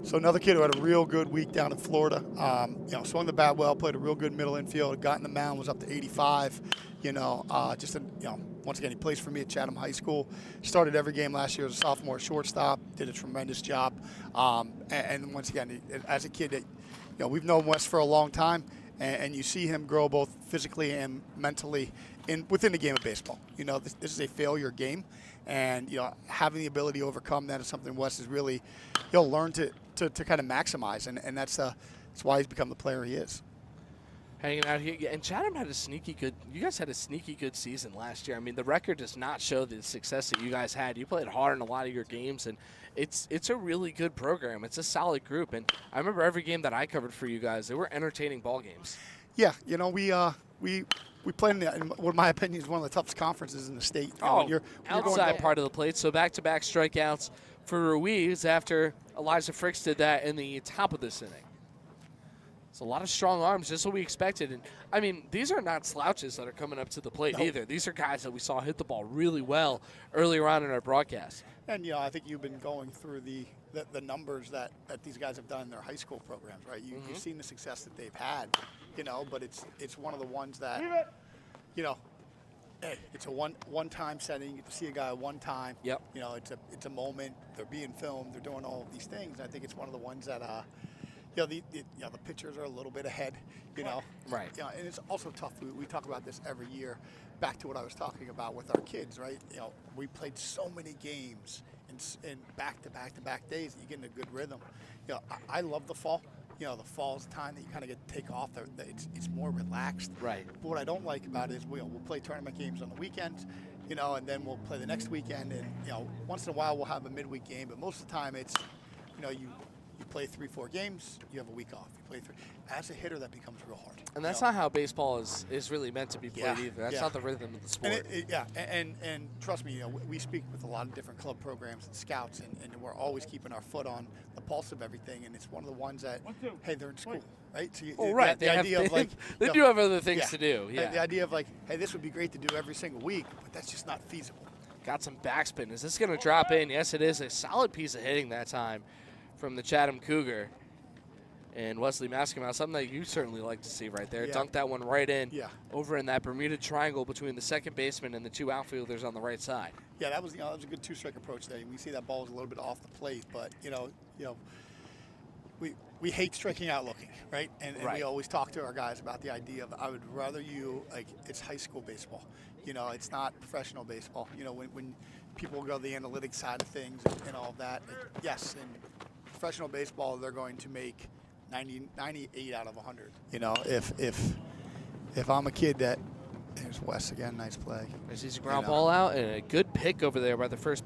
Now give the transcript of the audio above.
So another kid who had a real good week down in Florida. Swung the bat well, played a real good middle infield, got in the mound, was up to 85. Once again, he plays for me at Chatham High School. Started every game last year as a sophomore shortstop. Did a tremendous job. And once again, as a kid, we've known Wes for a long time, and you see him grow both physically and mentally within the game of baseball. This is a failure game, and having the ability to overcome that is something Wes has really learned to kind of maximize, and that's why he's become the player he is. Hanging out here, and Chatham had you guys had a sneaky good season last year. I mean, the record does not show the success that you guys had. You played hard in a lot of your games, and it's a really good program. It's a solid group, and I remember every game that I covered for you guys, they were entertaining ball games. Yeah, we played in what, in my opinion, is one of the toughest conferences in the state. You're outside part of the plate, so back-to-back strikeouts for Ruiz after Elijah Fricks did that in the top of this inning. It's a lot of strong arms, just what we expected. And, I mean, these are not slouches that are coming up to the plate either. These are guys that we saw hit the ball really well earlier on in our broadcast. And, I think you've been going through the numbers that these guys have done in their high school programs, right? You've seen the success that they've had, but it's one of the ones that, hey, it's a one-time setting. You get to see a guy one time. Yep. It's a moment. They're being filmed. They're doing all of these things. I think it's one of the ones that the pitchers are a little bit ahead, Right. And it's also tough. We talk about this every year. Back to what I was talking about with our kids, right? We played so many games in back-to-back days that you get in a good rhythm. I love the fall. The fall's the time that you kind of get to take off. It's more relaxed. Right. But what I don't like about it is we'll play tournament games on the weekends, and then we'll play the next weekend. And, once in a while we'll have a midweek game. But most of the time it's, you play 3-4 games, you have a week off. You play 3. As a hitter, that becomes real hard. And that's not how baseball is really meant to be played either. That's not the rhythm of the sport. And trust me, we speak with a lot of different club programs and scouts, and we're always keeping our foot on the pulse of everything. And it's one of the ones that, hey, they're in school, right? So they do have other things to do. Yeah. The idea of hey, this would be great to do every single week, but that's just not feasible. Got some backspin. Is this going to drop in? Yes, it is. A solid piece of hitting that time from the Chatham Cougar. And Wesley Maksimow, something that you certainly like to see right there. Dunked that one right in over in that Bermuda Triangle between the second baseman and the two outfielders on the right side. Yeah, that was a good two-strike approach there. We see that ball is a little bit off the plate, but we hate striking out looking, right? And we always talk to our guys about the idea of I would rather it's high school baseball. It's not professional baseball. When people go the analytics side of things and all of that, yes, in professional baseball they're going to make 98 out of 100. If I'm a kid that, there's Wes again, nice play. There's a ground ball out and a good pick over there by the first